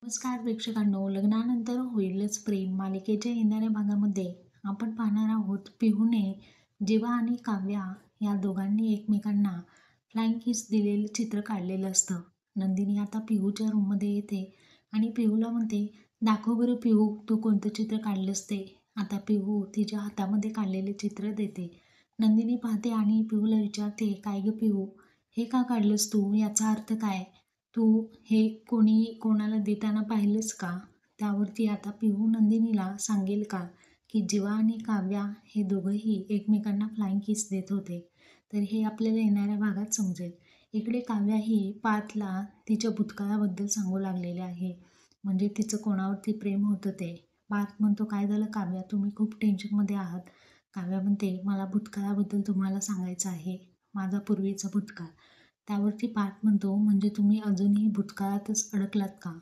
नमस्कार प्रेक्षकांनो, लग्नानंतर होईलच प्रेम मालिकेच्या येणाऱ्या भागामध्ये आपण पाहणार आहोत पिहूने जीवा आणि काव्या या दोघांनी एकमेकांना फ्लाइंग किस दिलेलं चित्र काढलेलं असतं. नंदिनी आता पिहूच्या रूममध्ये येते आणि पिहूला म्हणते, दाखव बरं पिहू, तू कोणतं चित्र काढलंस ते. आता पिहू तिच्या हातामध्ये काढलेले चित्र देते. नंदिनी पाहते आणि पिहूला विचारते, काय ग पिहू, हे का काढलंस तू, याचा अर्थ काय? तू हे कोणी कोणाला देताना पाहिलंस का? त्यावरती आता पिहू नंदिनीला सांगेल का की जीवा आणि काव्या हे दोघंही एकमेकांना फ्लाइंग किस देत होते. तर हे आपल्याला येणाऱ्या भागात समजेल. इकडे काव्या ही पार्थला तिच्या भूतकाळाबद्दल सांगू लागलेले आहे. म्हणजे तिचं कोणावरती प्रेम होतं ते. पार्थ म्हणतो, काय झालं काव्या, तुम्ही खूप टेन्शनमध्ये आहात. काव्या म्हणते, मला भूतकाळाबद्दल तुम्हाला सांगायचं आहे, माझा पूर्वीचा भूतकाळ. त्यावरती पार्थ म्हणतो, म्हणजे तुम्ही अजूनही भूतकाळातच अडकलात का?